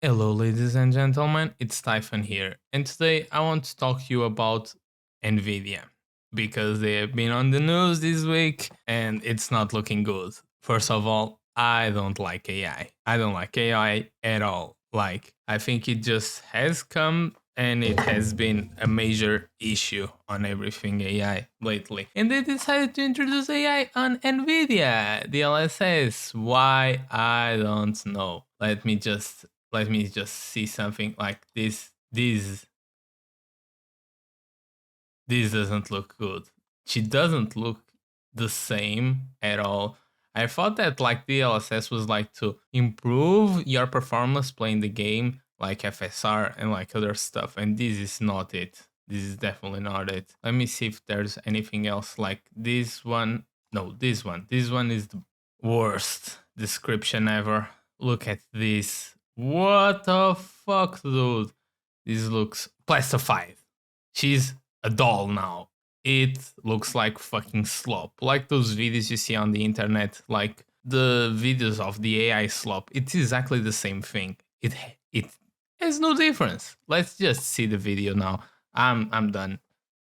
Hello ladies and gentlemen, it's Typhon here, and today I want to talk to you about Nvidia, because they have been on the news this week and it's not looking good. First of all, I don't like AI. I don't like AI at all. I think it just has come and it has been a major issue on everything AI lately. And they decided to introduce AI on Nvidia Dlss. Why? I don't know. Let me just see something like this. This doesn't look good. She doesn't look the same at all. I thought that like DLSS was like to improve your performance playing the game, like FSR and like other stuff, and this is not it. This is definitely not it. Let me see if there's anything else like this one. No, this one. This one is the worst description ever. Look at this. What the fuck, dude? This looks plastified. She's a doll now. It looks like fucking slop. Like those videos you see on the internet, like the videos of the AI slop. It's exactly the same thing. It has no difference. Let's just see the video now. I'm done.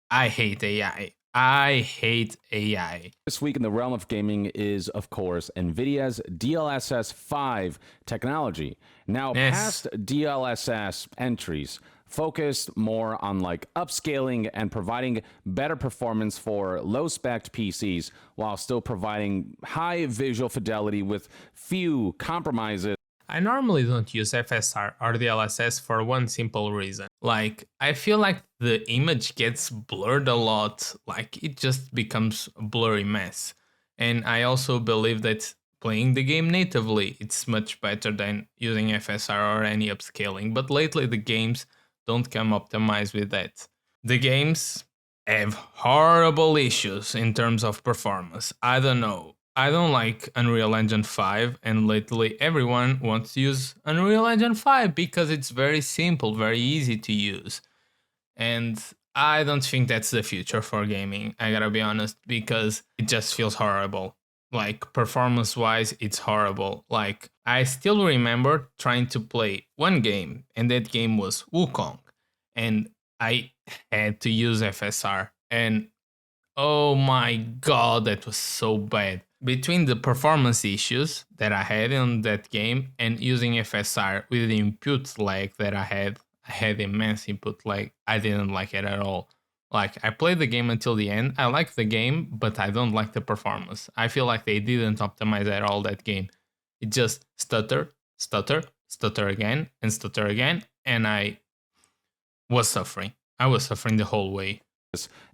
I hate AI. I hate AI. This week in the realm of gaming is, of course, Nvidia's Dlss 5 technology. Now, past DLSS entries focused more on like upscaling and providing better performance for low-spec PCs while still providing high visual fidelity with few compromises. I normally don't use FSR or DLSS for one simple reason. Like, I feel like the image gets blurred a lot, like it just becomes a blurry mess. And I also believe that playing the game natively, it's much better than using FSR or any upscaling, but lately the games don't come optimized with that. The games have horrible issues in terms of performance. I don't know. I don't like Unreal Engine 5, and lately everyone wants to use Unreal Engine 5 because it's very simple, very easy to use. And I don't think that's the future for gaming, I gotta be honest, because it just feels horrible. Like, performance-wise, it's horrible. Like, I still remember trying to play one game, and that game was Wukong, and I had to use FSR, and oh my god, that was so bad. Between the performance issues that I had in that game and using FSR with the input lag that I had immense input lag. I didn't like it at all. Like, I played the game until the end. I like the game, but I don't like the performance. I feel like they didn't optimize at all that game. It just stutter, stutter, stutter again, and I was suffering. I was suffering the whole way.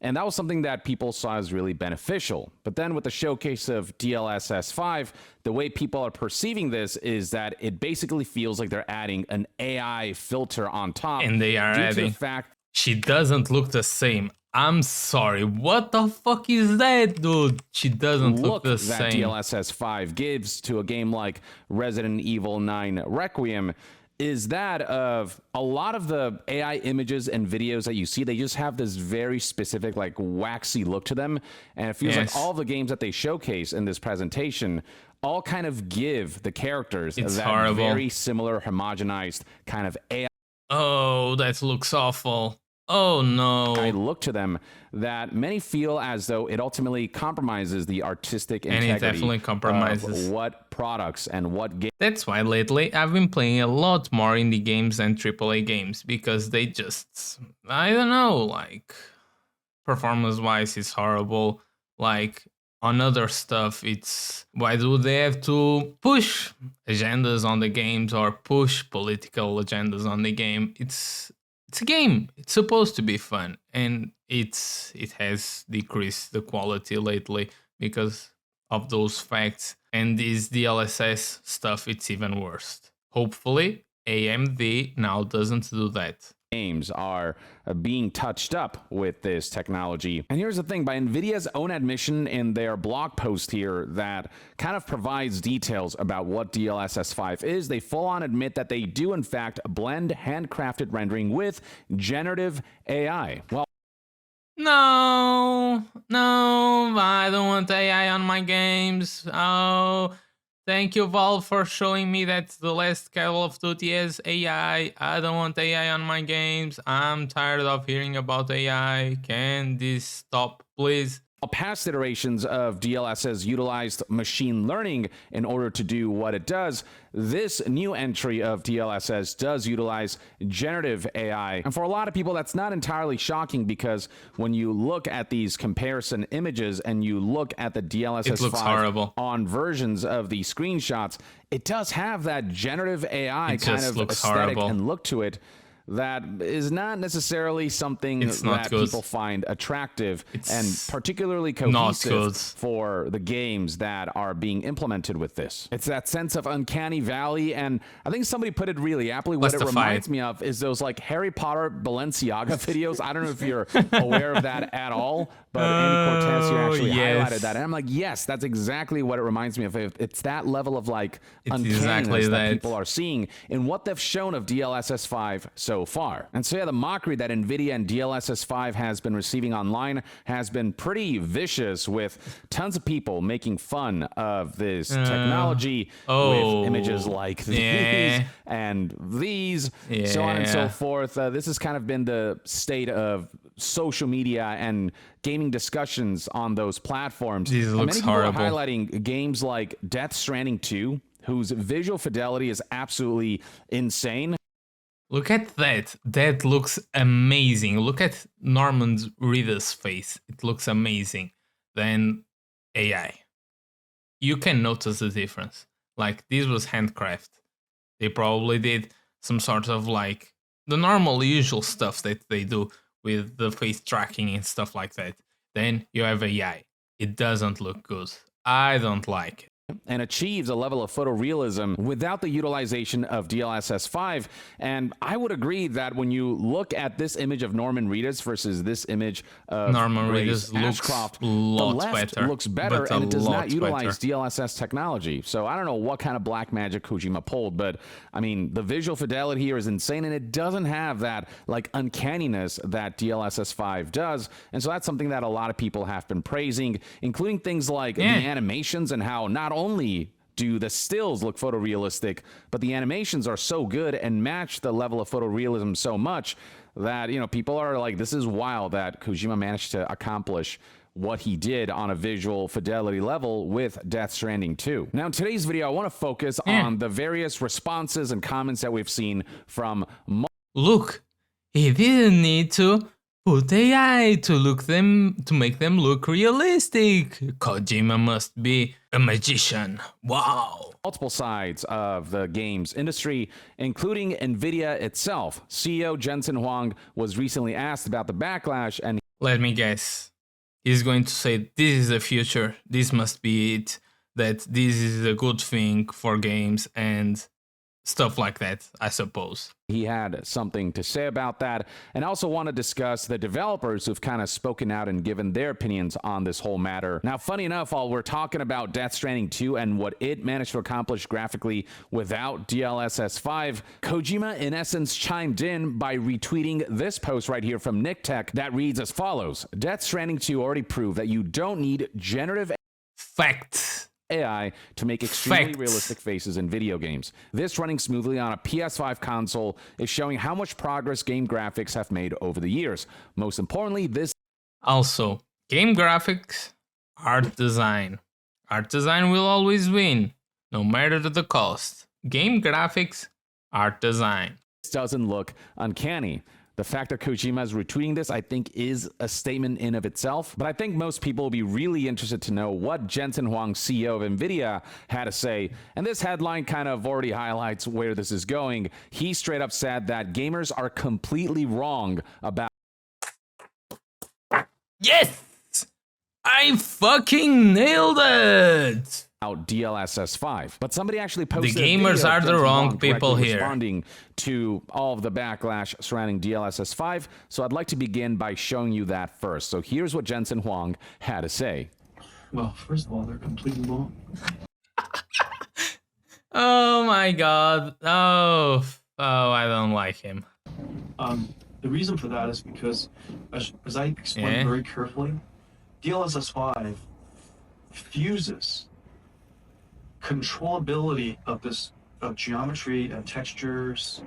And that was something that people saw as really beneficial. But then with the showcase of DLSS 5, the way people are perceiving this is that it basically feels like they're adding an AI filter on top. And they are adding. The fact she doesn't look the same. I'm sorry. What the fuck is that, dude? She doesn't look the same. That DLSS 5 gives to a game like Resident Evil 9 Requiem is that of a lot of the AI images and videos that you see, they just have this very specific, like, waxy look to them. And it feels like all the games that they showcase in this presentation all kind of give the characters that very similar, homogenized kind of AI. Oh, that looks awful. Oh no. I look to them that many feel as though it ultimately compromises the artistic integrity. And it definitely compromises of what products and what games. That's why lately I've been playing a lot more indie games and AAA games, because they just, I don't know, like, performance wise it's horrible. Like, on other stuff, it's, why do they have to push agendas on the games or push political agendas on the game? It's a game. It's supposed to be fun, and it has decreased the quality lately because of those facts. And this DLSS stuff, it's even worse. Hopefully, AMD now doesn't do that. Games are being touched up with this technology. And here's the thing, by Nvidia's own admission in their blog post here that kind of provides details about what DLSS 5 is, they full on admit that they do in fact blend handcrafted rendering with generative AI. Well, no, I don't want AI on my games. Oh, Thank you, Valve, for showing me that the last Call of Duty has AI. I don't want AI on my games. I'm tired of hearing about AI. Can this stop, please? Past iterations of DLSS utilized machine learning in order to do what it does. This new entry of DLSS does utilize generative AI. And for a lot of people, that's not entirely shocking, because when you look at these comparison images and you look at the DLSS 5 on versions of the screenshots, it does have that generative AI kind of aesthetic and look to it that is not necessarily something that people find attractive and particularly cohesive for the games that are being implemented with this. It's that sense of uncanny valley, and I think somebody put it really aptly. What it reminds me of is those like Harry Potter Balenciaga videos. I don't know if you're aware of that at all, but Andy Cortez here actually highlighted that, and I'm like, yes, that's exactly what it reminds me of. It's that level of like uncanniness that people are seeing in what they've shown of DLSS 5 so far. And so yeah, the mockery that Nvidia and DLSS 5 has been receiving online has been pretty vicious, with tons of people making fun of this technology with images like these and these, so on and so forth. This has kind of been the state of social media and gaming discussions on those platforms. Many people are highlighting games like Death Stranding 2, whose visual fidelity is absolutely insane. Look at that. That looks amazing. Look at Norman Reedus' face. It looks amazing. Then AI. You can notice the difference. Like, this was handcraft. They probably did some sort of like the normal usual stuff that they do with the face tracking and stuff like that. Then you have AI. It doesn't look good. I don't like it. And achieves a level of photorealism without the utilization of DLSS 5. And I would agree that when you look at this image of Norman Reedus versus this image of Norman Reedus Ashcroft, looks better, and it does not utilize DLSS technology. So I don't know what kind of black magic Kojima pulled, but I mean, the visual fidelity here is insane, and it doesn't have that like uncanniness that DLSS 5 does. And so that's something that a lot of people have been praising, including things like the animations and how not only do the stills look photorealistic, but the animations are so good and match the level of photorealism so much that, you know, people are like, this is wild that Kojima managed to accomplish what he did on a visual fidelity level with Death Stranding 2. Now, in today's video, I want to focus on the various responses and comments that we've seen from... Look, he didn't need to put AI to make them look realistic. Kojima must be a magician. Wow. Multiple sides of the games industry, including Nvidia itself. CEO Jensen Huang was recently asked about the backlash, and let me guess. He's going to say, this is the future. This must be it. That this is a good thing for games and stuff like that, I suppose. He had something to say about that, and also want to discuss the developers who've kind of spoken out and given their opinions on this whole matter. Now, funny enough, while we're talking about Death Stranding 2 and what it managed to accomplish graphically without DLSS 5, Kojima in essence chimed in by retweeting this post right here from Nick Tech that reads as follows: Death Stranding 2 already proved that you don't need generative AI to make extremely realistic faces in video games. This running smoothly on a PS5 console is showing how much progress game graphics have made over the years. Most importantly, this... Also, game graphics, art design. Art design will always win, no matter the cost. Game graphics, art design. Doesn't look uncanny. The fact that Kojima is retweeting this, I think, is a statement in of itself. But I think most people will be really interested to know what Jensen Huang, CEO of Nvidia, had to say. And this headline kind of already highlights where this is going. He straight up said that gamers are completely wrong about... Yes! I fucking nailed it! DLSS 5, but somebody actually posted the gamers are the wrong people here, responding to all of the backlash surrounding DLSS 5. So I'd like to begin by showing you that first. So here's what Jensen Huang had to say. Well, first of all, they're completely wrong. Oh my god. Oh, I don't like him. The reason for that is because, as I explained very carefully, DLSS 5 fuses controllability of this, of geometry and textures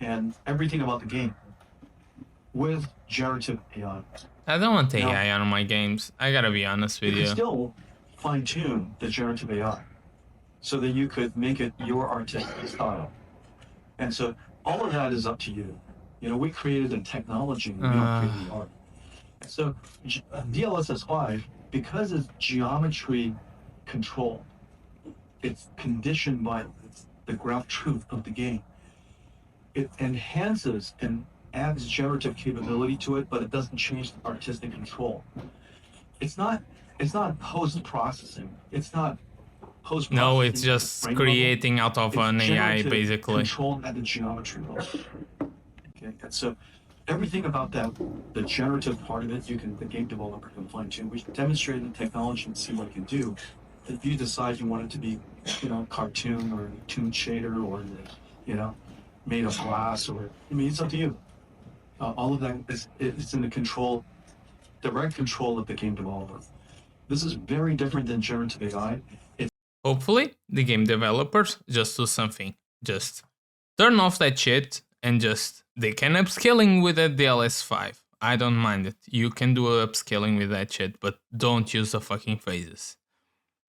and everything about the game with generative AI. I don't want Now, AI on my games. I gotta be honest with you can you. still fine tune the generative AI so that you could make it your artistic style. And so all of that is up to you. You know, we created the technology, we don't create the art. So DLSS 5, because it's geometry controlled, it's conditioned by the graph truth of the game. It enhances and adds generative capability to it, but it doesn't change the artistic control. It's not post-processing. It's not post-processing. No, it's at the just frame creating level. out of It's an AI, generative basically. controlled at the geometry level. Okay, and so everything about that, the generative part of it, the game developer can fine tune. We demonstrate the technology and see what it can do. If you decide you want it to be, you know, cartoon or toon shader or, you know, made of glass, or, I mean, it's up to you. All of that it's in the control, direct control of the game developer. This is very different than generative AI. Hopefully, the game developers just do something. Just turn off that shit and they can upscaling with a DLSS 5. I don't mind it. You can do upscaling with that shit, but don't use the fucking phases.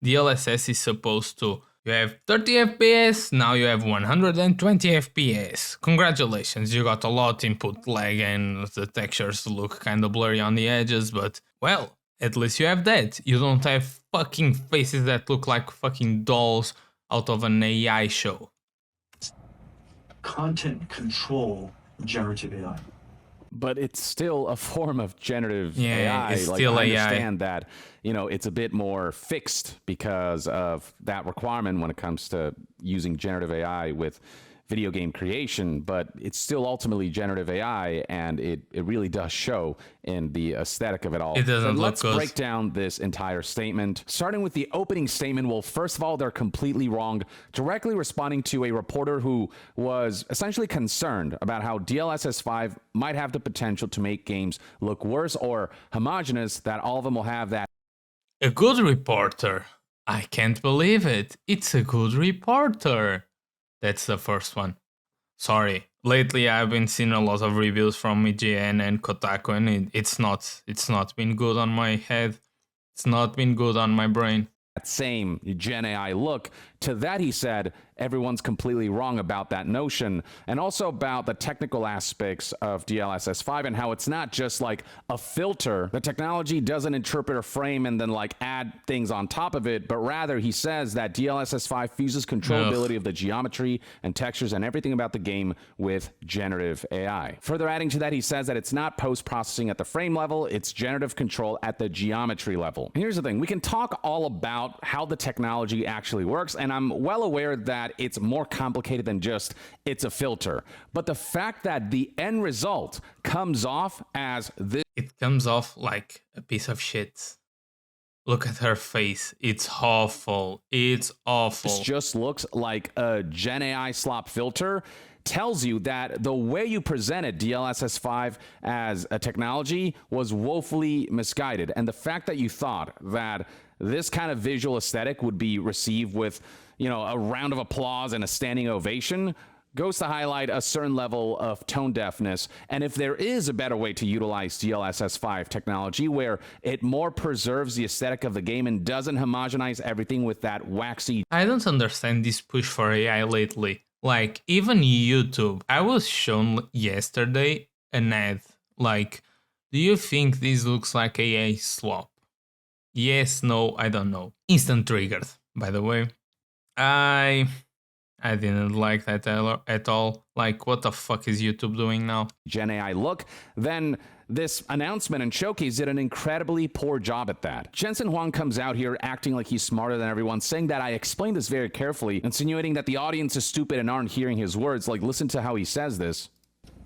DLSS is supposed to, you have 30 FPS, now you have 120 FPS. Congratulations, you got a lot input lag and the textures look kinda blurry on the edges, but well, at least you have that. You don't have fucking faces that look like fucking dolls out of an AI show. Content control generative AI. But it's still a form of generative Yeah, AI. it's Like, still I AI. understand that, you know, it's a bit more fixed because of that requirement when it comes to using generative AI with video game creation, but it's still ultimately generative AI, and it really does show in the aesthetic of it all. It doesn't But look let's good. break down this entire statement. Starting with the opening statement, well, first of all, they're completely wrong, directly responding to a reporter who was essentially concerned about how DLSS 5 might have the potential to make games look worse or homogeneous, that all of them will have that. A good reporter. I can't believe it. It's a good reporter. That's the first one. Sorry. Lately I've been seeing a lot of reviews from IGN and Kotaku, and it's not been good on my head. It's not been good on my brain. That same Gen AI look. To that, he said, everyone's completely wrong about that notion, and also about the technical aspects of DLSS 5 and how it's not just like a filter. The technology doesn't interpret a frame and then like add things on top of it, but rather he says that DLSS 5 fuses controllability of the geometry and textures and everything about the game with generative AI. Further adding to that, he says that it's not post-processing at the frame level, it's generative control at the geometry level. And here's the thing, we can talk all about how the technology actually works, and I'm well aware that it's more complicated than just it's a filter. But the fact that the end result comes off as this. It comes off like a piece of shit. Look at her face. It's awful. It's awful. This just looks like a Gen AI slop filter. Tells you that the way you presented DLSS 5 as a technology was woefully misguided. And the fact that you thought that this kind of visual aesthetic would be received with, you know, a round of applause and a standing ovation goes to highlight a certain level of tone deafness. And if there is a better way to utilize DLSS 5 technology where it more preserves the aesthetic of the game and doesn't homogenize everything with that waxy. I don't understand this push for AI lately. Like, even YouTube, I was shown yesterday an ad, like, do you think this looks like AI slop? Yes, no, I don't know. Instant triggered, by the way. I didn't like that at all. Like, what the fuck is YouTube doing now? Gen AI look, then this announcement and showcase did an incredibly poor job at that. Jensen Huang comes out here acting like he's smarter than everyone, saying that I explained this very carefully, insinuating that the audience is stupid and aren't hearing his words. Like, listen to how he says this.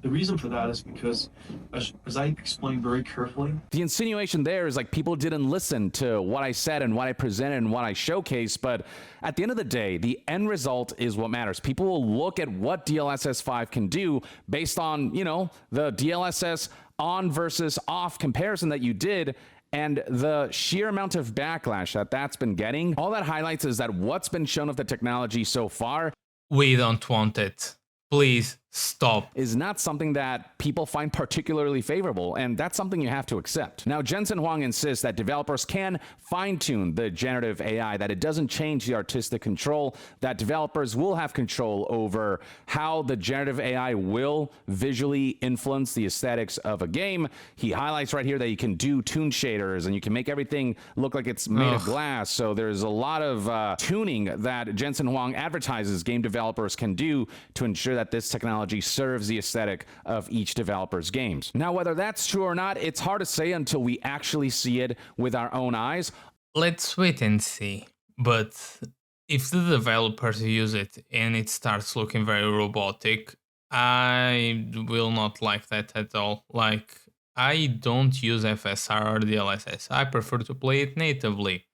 The reason for that is because, as I explained very carefully, the insinuation there is like people didn't listen to what I said and what I presented and what I showcased, but at the end of the day, the end result is what matters. People will look at what DLSS 5 can do based on, you know, the DLSS on versus off comparison that you did, And the sheer amount of backlash that that's been getting, all that highlights is that what's been shown of the technology so far We don't want it. Please stop. is not something that people find particularly favorable, and that's something you have to accept. Now, Jensen Huang insists that developers can fine-tune the generative AI, that it doesn't change the artistic control, that developers will have control over how the generative AI will visually influence the aesthetics of a game. He highlights right here that you can do toon shaders, and you can make everything look like it's made of glass, so there's a lot of tuning that Jensen Huang advertises game developers can do to ensure that this technology serves the aesthetic of each developer's games. Now, whether that's true or not, it's hard to say until we actually see it with our own eyes. Let's wait and see. But if the developers use it and it starts looking very robotic, I will not like that at all. Like, I don't use FSR or DLSS. I prefer to play it natively.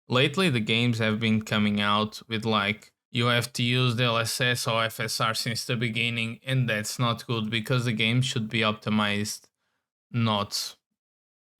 Lately, the games have been coming out with like, you have to use DLSS or FSR since the beginning, and that's not good because the game should be optimized, not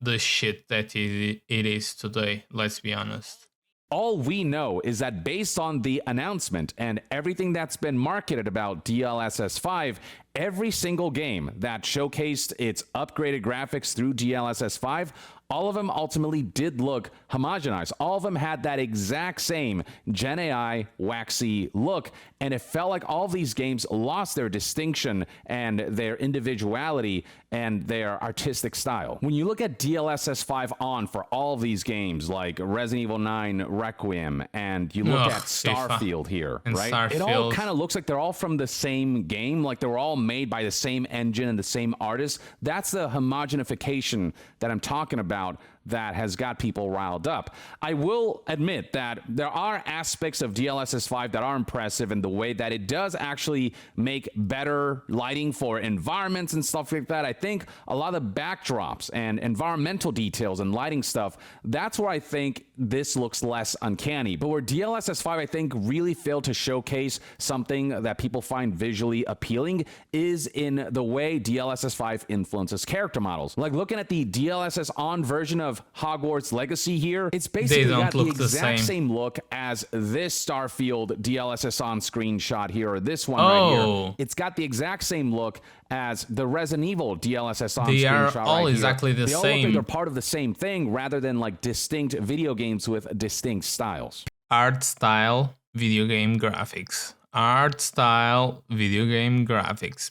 the shit that it is today, let's be honest. All we know is that based on the announcement and everything that's been marketed about DLSS 5, every single game that showcased its upgraded graphics through DLSS 5, all of them ultimately did look homogenized. All of them had that exact same Gen AI waxy look, and it felt like all of these games lost their distinction and their individuality and their artistic style. When you look at DLSS 5 on for all of these games like Resident Evil 9 Requiem, and you look at Starfield here, right? Starfield. It all kind of looks like they're all from the same game, like they're all made by the same engine and the same artist. That's the homogenification that I'm talking about that has got people riled up. I will admit that there are aspects of DLSS 5 that are impressive in the way that it does actually make better lighting for environments and stuff like that. I think a lot of the backdrops and environmental details and lighting stuff, that's where I think this looks less uncanny. But where DLSS 5, I think, really failed to showcase something that people find visually appealing is in the way DLSS 5 influences character models. Like looking at the DLSS on version of Hogwarts Legacy here, it's basically got the exact same look as this Starfield DLSS on screenshot here, or this one right here. It's got the exact same look as the Resident Evil DLSS on screenshot. They are all right exactly here. the they all look same. like they're part of the same thing rather than like distinct video games with distinct styles. Art style, video game graphics. Art style, video game graphics.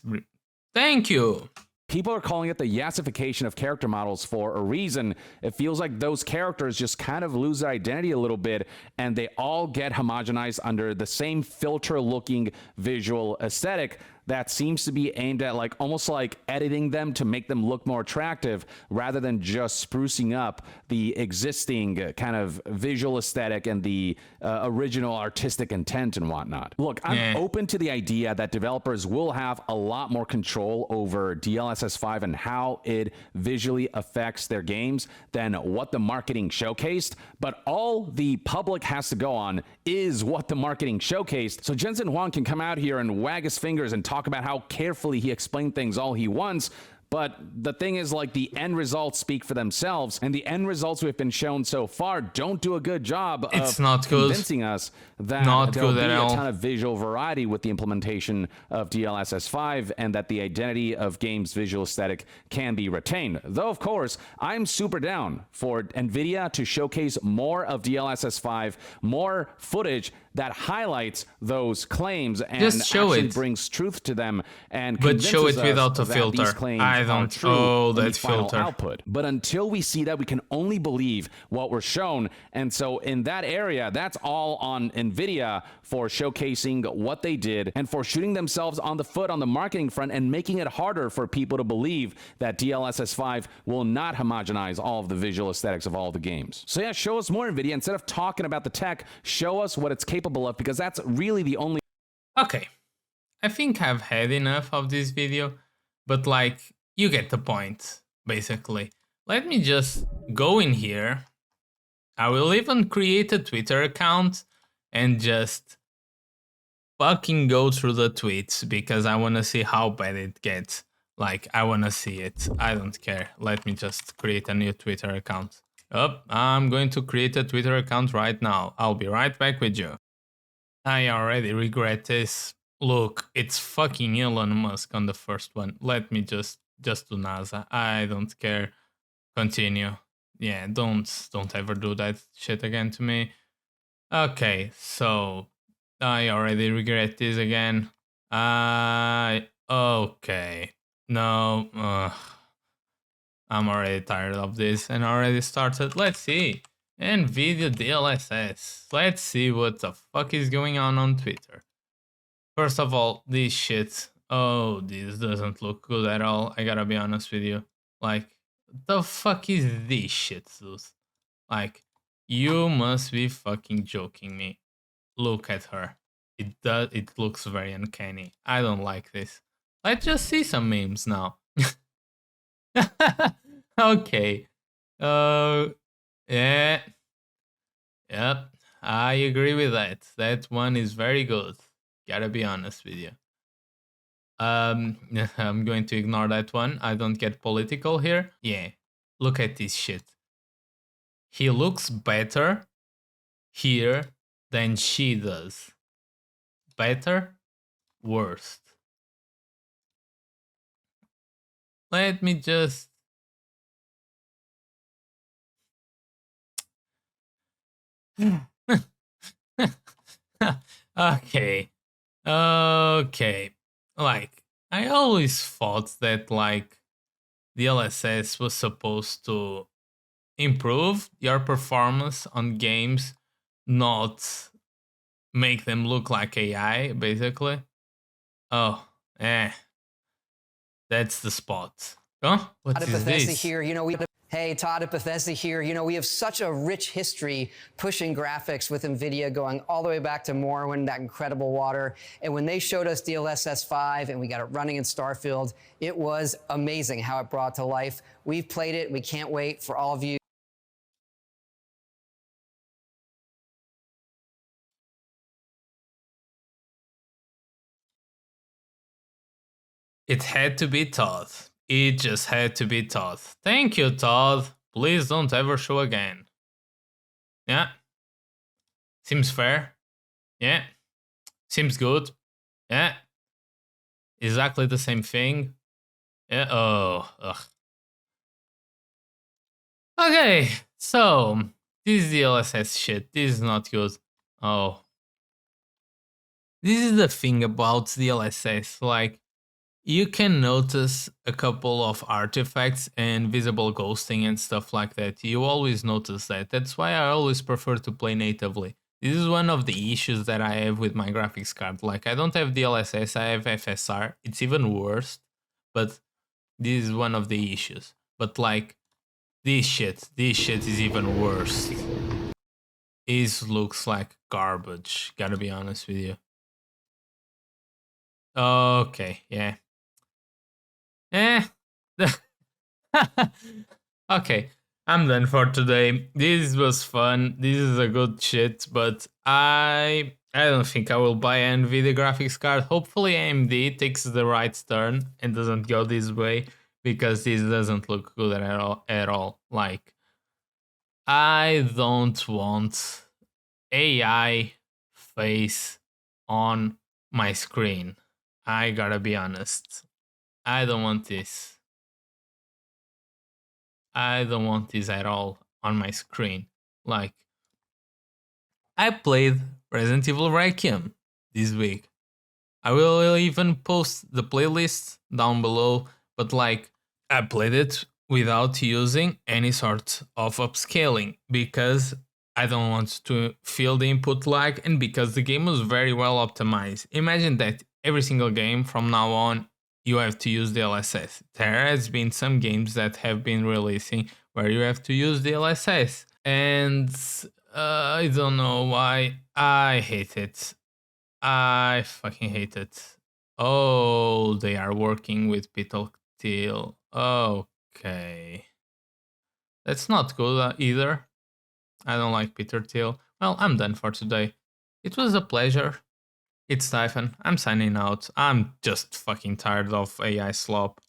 Thank you. People are calling it the yassification of character models for a reason. It feels like those characters just kind of lose their identity a little bit, and they all get homogenized under the same filter-looking visual aesthetic that seems to be aimed at like almost like editing them to make them look more attractive rather than just sprucing up the existing kind of visual aesthetic and the original artistic intent and whatnot. Look, I'm open to the idea that developers will have a lot more control over DLSS 5 and how it visually affects their games than what the marketing showcased, but all the public has to go on is what the marketing showcased. So Jensen Huang can come out here and wag his fingers and talk about how carefully he explained things all he wants, but the thing is, like, the end results speak for themselves, and the end results we've been shown so far don't do a good job of convincing us that there'll be a ton of visual variety with the implementation of DLSS 5 and that the identity of games' visual aesthetic can be retained. Though, of course, I'm super down for Nvidia to showcase more of DLSS 5, more footage that highlights those claims and actually brings truth to them and convinces show it us without a that filter. these claims I are don't true in the that final filter output. But until we see that, we can only believe what we're shown. And so in that area, that's all on Nvidia for showcasing what they did and for shooting themselves on the foot on the marketing front and making it harder for people to believe that DLSS 5 will not homogenize all of the visual aesthetics of all the games. So yeah, show us more, Nvidia. Instead of talking about the tech, show us what it's capable of, because that's really the only... Okay, I think I've had enough of this video, but like, you get the point, basically. Let me just go in here. I will even create a Twitter account and just fucking go through the tweets because I want to see how bad it gets. Like, I wanna see it. I don't care. Let me just create a new Twitter account. Oh, I'm going to create a Twitter account right now. I'll be right back with you. I already regret this. Look, it's fucking Elon Musk on the first one. Let me just do NASA. I don't care. Continue. Yeah, don't ever do that shit again to me. Okay, so I already regret this again. Okay. No, I'm already tired of this and already started. Let's see. Nvidia Dlss. Let's see what the fuck is going on Twitter. First of all, this shit. Oh, this doesn't look good at all. I gotta be honest with you. Like, the fuck is this shit, Zeus? Like, you must be fucking joking me. Look at her. It looks very uncanny. I don't like this. Let's just see some memes now. Okay. Yeah. Yep. I agree with that. That one is very good. Gotta be honest with you. I'm going to ignore that one. I don't get political here. Yeah. Look at this shit. He looks better here than she does. Better? Worst. Let me just... Okay. Okay. Like, I always thought that, like, the Dlss was supposed to improve your performance on games, not make them look like AI, basically. Oh, that's the spot. Huh? What Todd is at Bethesda this? here. Hey, Todd at Bethesda here. We have such a rich history pushing graphics with Nvidia going all the way back to Morrowind, that incredible water. And when they showed us Dlss 5 and we got it running in Starfield, it was amazing how it brought to life. We've played it. We can't wait for all of you. It had to be Todd. It just had to be Todd. Thank you, Todd. Please don't ever show again. Yeah. Seems fair. Yeah. Seems good. Yeah. Exactly the same thing. Yeah. Oh. Ugh. Okay. So, this DLSS shit. This is not good. Oh. This is the thing about DLSS. Like, you can notice a couple of artifacts and visible ghosting and stuff like that. You always notice that. That's why I always prefer to play natively. This is one of the issues that I have with my graphics card. Like, I don't have DLSS, I have FSR. It's even worse, but this is one of the issues. But like, this shit is even worse. It looks like garbage, gotta be honest with you. Okay, yeah. Okay, I'm done for today. This was fun. This is a good shit, but I don't think I will buy an Nvidia graphics card. Hopefully AMD takes the right turn and doesn't go this way, because this doesn't look good at all. Like, I don't want AI face on my screen. I gotta be honest. I don't want this. I don't want this at all on my screen. Like, I played Resident Evil Requiem this week. I will even post the playlist down below, but like, I played it without using any sort of upscaling because I don't want to feel the input lag and because the game was very well optimized. Imagine that every single game from now on you have to use the DLSS. There has been some games that have been releasing where you have to use the DLSS, and I don't know why. I hate it. I fucking hate it. Oh, they are working with Petal Teal. Okay. That's not good either. I don't like Peter Thiel. Well, I'm done for today. It was a pleasure. It's Typhon. I'm signing out. I'm just fucking tired of AI slop.